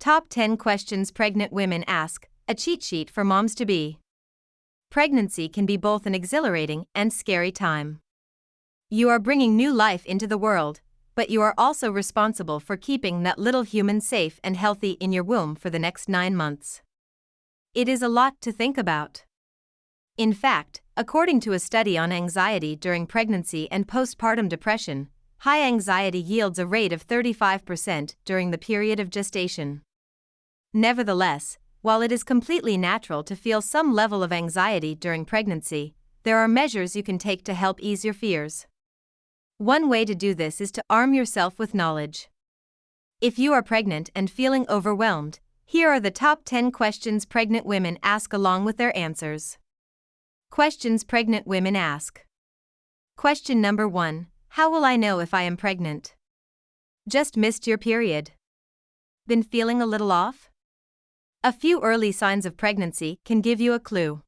Top 10 questions pregnant women ask, a cheat sheet for moms-to-be. Pregnancy can be both an exhilarating and scary time. You are bringing new life into the world, but you are also responsible for keeping that little human safe and healthy in your womb for the next 9 months. It is a lot to think about. In fact, according to a study on anxiety during pregnancy and postpartum depression, high anxiety yields a rate of 35% during the period of gestation. Nevertheless, while it is completely natural to feel some level of anxiety during pregnancy, there are measures you can take to help ease your fears. One way to do this is to arm yourself with knowledge. If you are pregnant and feeling overwhelmed, here are the top 10 questions pregnant women ask along with their answers. Questions pregnant women ask. Question number 1. How will I know if I am pregnant? Just missed your period? Been feeling a little off? A few early signs of pregnancy can give you a clue.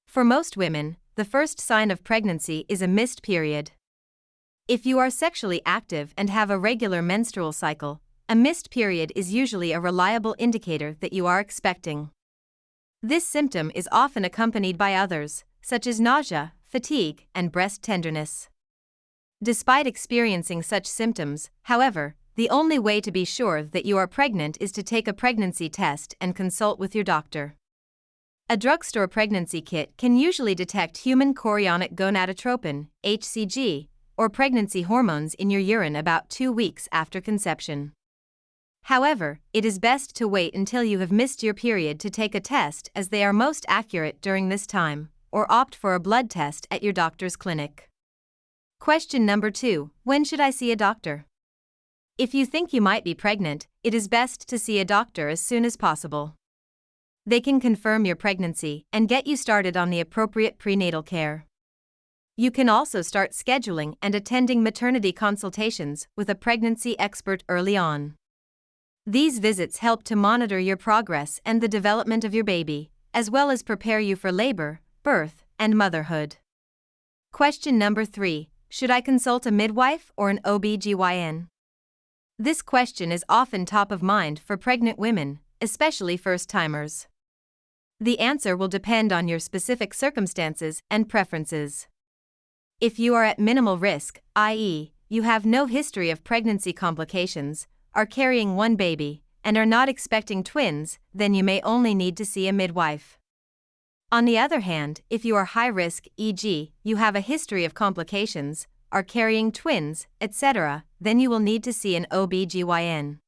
For most women, the first sign of pregnancy is a missed period. If you are sexually active and have a regular menstrual cycle, a missed period is usually a reliable indicator that you are expecting. This symptom is often accompanied by others, such as nausea, fatigue, and breast tenderness. Despite experiencing such symptoms, however, the only way to be sure that you are pregnant is to take a pregnancy test and consult with your doctor. A drugstore pregnancy kit can usually detect human chorionic gonadotropin, HCG, or pregnancy hormones in your urine about 2 weeks after conception. However, it is best to wait until you have missed your period to take a test, as they are most accurate during this time, or opt for a blood test at your doctor's clinic. Question number 2. When should I see a doctor? If you think you might be pregnant, it is best to see a doctor as soon as possible. They can confirm your pregnancy and get you started on the appropriate prenatal care. You can also start scheduling and attending maternity consultations with a pregnancy expert early on. These visits help to monitor your progress and the development of your baby, as well as prepare you for labor, birth, and motherhood. Question number 3. Should I consult a midwife or an OB/GYN? This question is often top of mind for pregnant women, especially first-timers. The answer will depend on your specific circumstances and preferences. If you are at minimal risk, i.e., you have no history of pregnancy complications, are carrying one baby, and are not expecting twins, then you may only need to see a midwife. On the other hand, if you are high risk, e.g., you have a history of complications, are carrying twins, etc., then you will need to see an OB/GYN.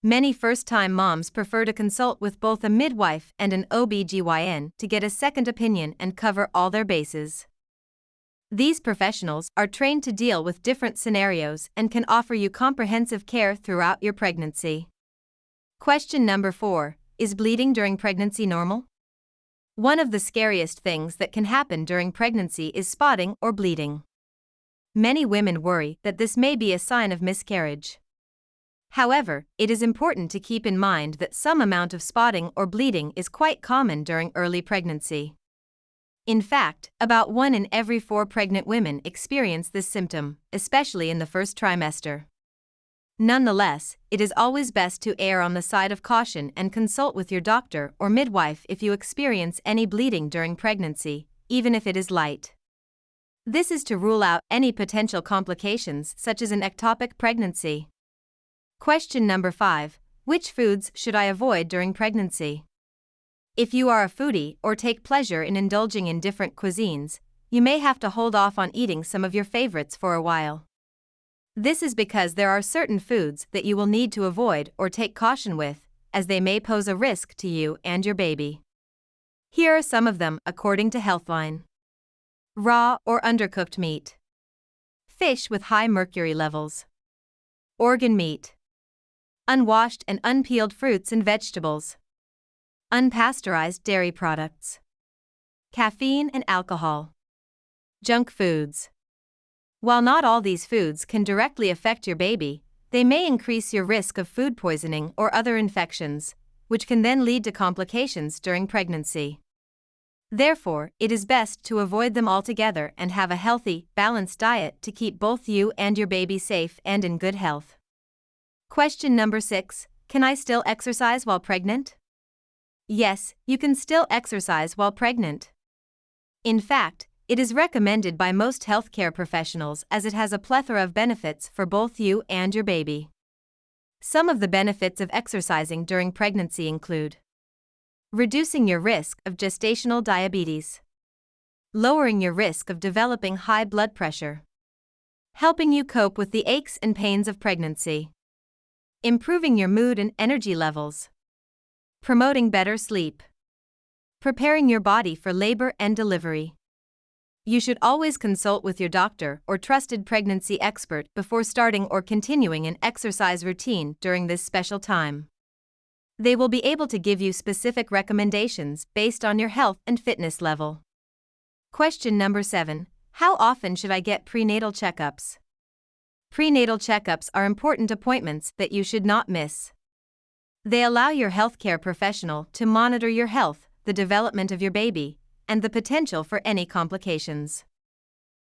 Many first-time moms prefer to consult with both a midwife and an OB/GYN to get a second opinion and cover all their bases. These professionals are trained to deal with different scenarios and can offer you comprehensive care throughout your pregnancy. Question number 4. Is bleeding during pregnancy normal? One of the scariest things that can happen during pregnancy is spotting or bleeding. Many women worry that this may be a sign of miscarriage. However, it is important to keep in mind that some amount of spotting or bleeding is quite common during early pregnancy. In fact, about 1 in every 4 pregnant women experience this symptom, especially in the first trimester. Nonetheless, it is always best to err on the side of caution and consult with your doctor or midwife if you experience any bleeding during pregnancy, even if it is light. This is to rule out any potential complications such as an ectopic pregnancy. Question number 5. Which foods should I avoid during pregnancy? If you are a foodie or take pleasure in indulging in different cuisines, you may have to hold off on eating some of your favorites for a while. This is because there are certain foods that you will need to avoid or take caution with, as they may pose a risk to you and your baby. Here are some of them according to Healthline. Raw or undercooked meat. Fish with high mercury levels. Organ meat. Unwashed and unpeeled fruits and vegetables. Unpasteurized dairy products. Caffeine and alcohol. Junk foods. While not all these foods can directly affect your baby, they may increase your risk of food poisoning or other infections, which can then lead to complications during pregnancy. Therefore, it is best to avoid them altogether and have a healthy, balanced diet to keep both you and your baby safe and in good health. Question number 6. Can I still exercise while pregnant? Yes, you can still exercise while pregnant. In fact, it is recommended by most healthcare professionals as it has a plethora of benefits for both you and your baby. Some of the benefits of exercising during pregnancy include reducing your risk of gestational diabetes, lowering your risk of developing high blood pressure, helping you cope with the aches and pains of pregnancy, improving your mood and energy levels, promoting better sleep, preparing your body for labor and delivery. You should always consult with your doctor or trusted pregnancy expert before starting or continuing an exercise routine during this special time. They will be able to give you specific recommendations based on your health and fitness level. Question number 7. How often should I get prenatal checkups? Prenatal checkups are important appointments that you should not miss. They allow your healthcare professional to monitor your health, the development of your baby, and the potential for any complications.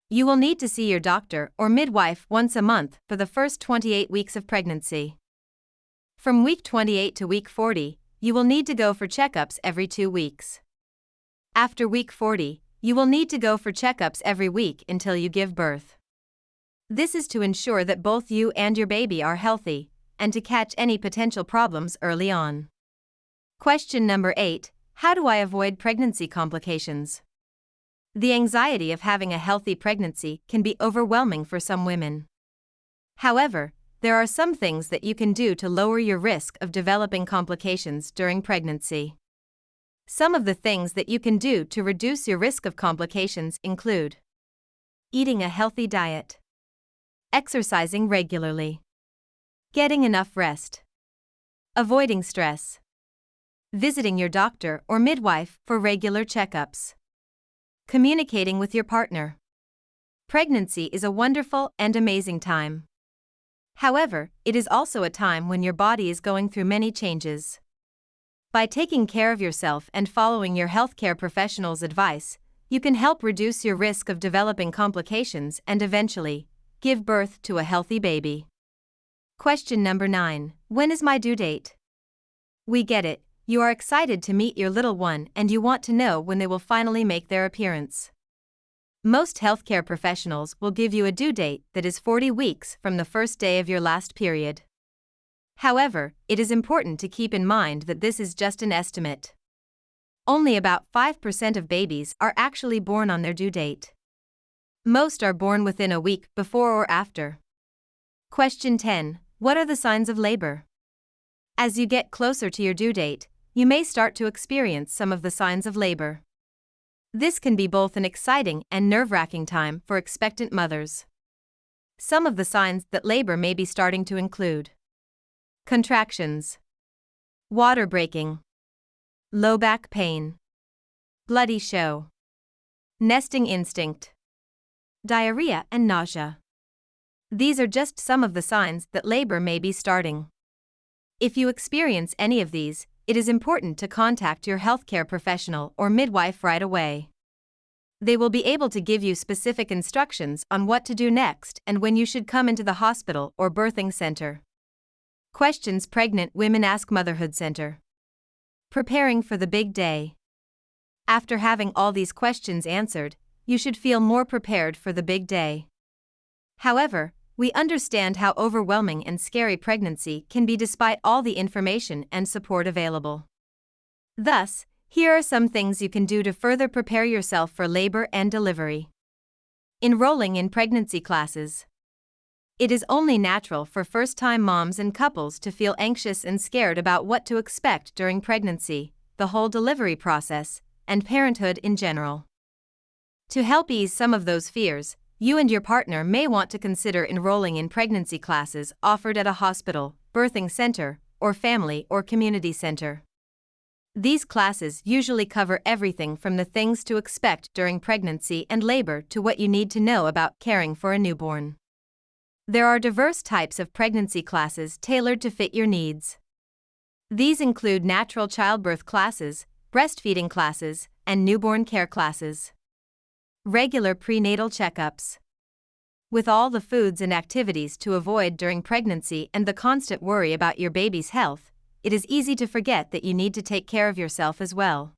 You will need to see your doctor or midwife once a month for the first 28 weeks of pregnancy. From week 28 to week 40, you will need to go for checkups every 2 weeks. After week 40, you will need to go for checkups every week until you give birth. This is to ensure that both you and your baby are healthy, and to catch any potential problems early on. Question number 8. How do I avoid pregnancy complications? The anxiety of having a healthy pregnancy can be overwhelming for some women. However, there are some things that you can do to lower your risk of developing complications during pregnancy. Some of the things that you can do to reduce your risk of complications include eating a healthy diet, exercising regularly, getting enough rest, avoiding stress, visiting your doctor or midwife for regular checkups, communicating with your partner. Pregnancy is a wonderful and amazing time. However, it is also a time when your body is going through many changes. By taking care of yourself and following your healthcare professional's advice, you can help reduce your risk of developing complications and eventually give birth to a healthy baby. Question number 9. When is my due date? We get it. You are excited to meet your little one and you want to know when they will finally make their appearance. Most healthcare professionals will give you a due date that is 40 weeks from the first day of your last period. However, it is important to keep in mind that this is just an estimate. Only about 5% of babies are actually born on their due date. Most are born within a week before or after. Question 10. What are the signs of labor? As you get closer to your due date, you may start to experience some of the signs of labor. This can be both an exciting and nerve-wracking time for expectant mothers. Some of the signs that labor may be starting to include contractions, water breaking, low back pain, bloody show, nesting instinct, diarrhea and nausea. These are just some of the signs that labor may be starting. If you experience any of these, it is important to contact your healthcare professional or midwife right away. They will be able to give you specific instructions on what to do next and when you should come into the hospital or birthing center. Questions pregnant women ask Motherhood Center. Preparing for the big day. After having all these questions answered, you should feel more prepared for the big day. However, we understand how overwhelming and scary pregnancy can be despite all the information and support available. Thus, here are some things you can do to further prepare yourself for labor and delivery. Enrolling in pregnancy classes. It is only natural for first-time moms and couples to feel anxious and scared about what to expect during pregnancy, the whole delivery process, and parenthood in general. To help ease some of those fears, you and your partner may want to consider enrolling in pregnancy classes offered at a hospital, birthing center, or family or community center. These classes usually cover everything from the things to expect during pregnancy and labor to what you need to know about caring for a newborn. There are diverse types of pregnancy classes tailored to fit your needs. These include natural childbirth classes, breastfeeding classes, and newborn care classes. Regular prenatal checkups. With all the foods and activities to avoid during pregnancy and the constant worry about your baby's health, it is easy to forget that you need to take care of yourself as well.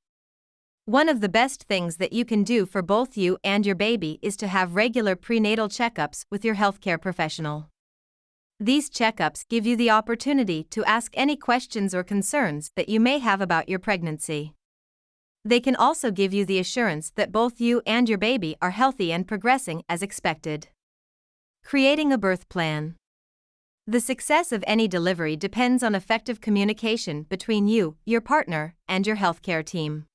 One of the best things that you can do for both you and your baby is to have regular prenatal checkups with your healthcare professional. These checkups give you the opportunity to ask any questions or concerns that you may have about your pregnancy. They can also give you the assurance that both you and your baby are healthy and progressing as expected. Creating a birth plan. The success of any delivery depends on effective communication between you, your partner, and your healthcare team.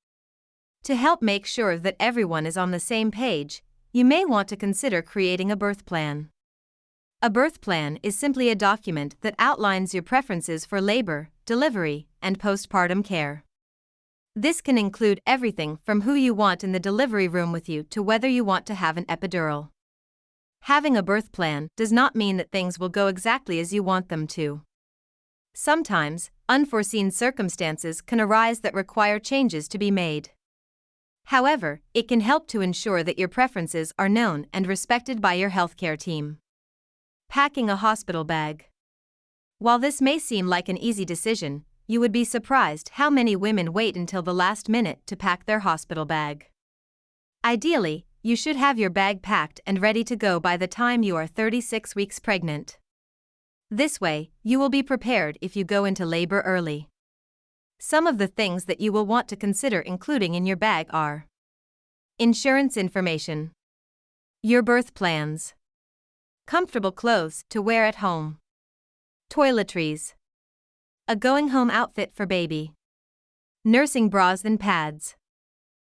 To help make sure that everyone is on the same page, you may want to consider creating a birth plan. A birth plan is simply a document that outlines your preferences for labor, delivery, and postpartum care. This can include everything from who you want in the delivery room with you to whether you want to have an epidural. Having a birth plan does not mean that things will go exactly as you want them to. Sometimes, unforeseen circumstances can arise that require changes to be made. However, it can help to ensure that your preferences are known and respected by your healthcare team. Packing a hospital bag. While this may seem like an easy decision, you would be surprised how many women wait until the last minute to pack their hospital bag. Ideally, you should have your bag packed and ready to go by the time you are 36 weeks pregnant. This way, you will be prepared if you go into labor early. Some of the things that you will want to consider including in your bag are: insurance information, your birth plans, comfortable clothes to wear at home, toiletries, a going-home outfit for baby, nursing bras and pads,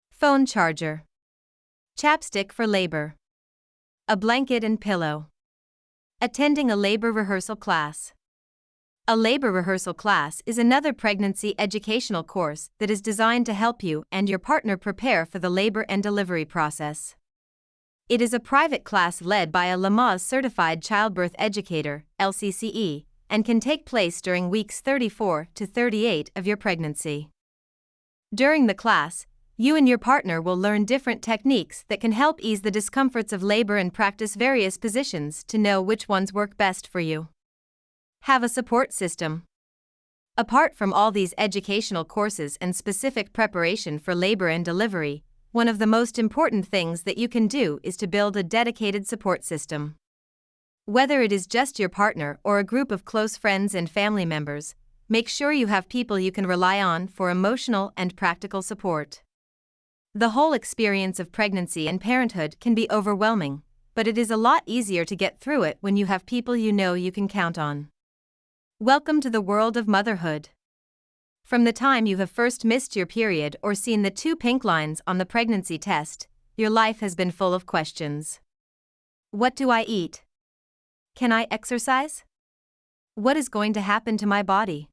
phone charger, chapstick for labor, a blanket and pillow, attending a labor rehearsal class. A labor rehearsal class is another pregnancy educational course that is designed to help you and your partner prepare for the labor and delivery process. It is a private class led by a Lamaze certified childbirth educator, LCCE, and can take place during weeks 34 to 38 of your pregnancy. During the class, you and your partner will learn different techniques that can help ease the discomforts of labor and practice various positions to know which ones work best for you. Have a support system. Apart from all these educational courses and specific preparation for labor and delivery, one of the most important things that you can do is to build a dedicated support system. Whether it is just your partner or a group of close friends and family members, make sure you have people you can rely on for emotional and practical support. The whole experience of pregnancy and parenthood can be overwhelming, but it is a lot easier to get through it when you have people you know you can count on. Welcome to the world of motherhood. From the time you have first missed your period or seen the 2 pink lines on the pregnancy test, your life has been full of questions. What do I eat? Can I exercise? What is going to happen to my body?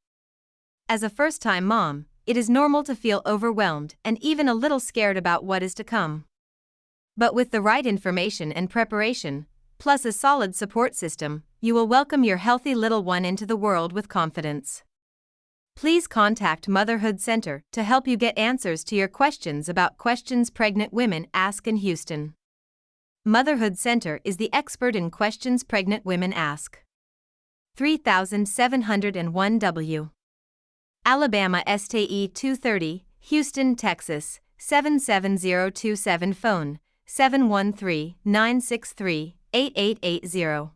As a first-time mom, it is normal to feel overwhelmed and even a little scared about what is to come. But with the right information and preparation, plus a solid support system, you will welcome your healthy little one into the world with confidence. Please contact Motherhood Center to help you get answers to your questions about questions pregnant women ask in Houston. Motherhood Center is the expert in questions pregnant women ask. 3701 W. Alabama STE 230, Houston, Texas, 77027 phone, 713-963-8880.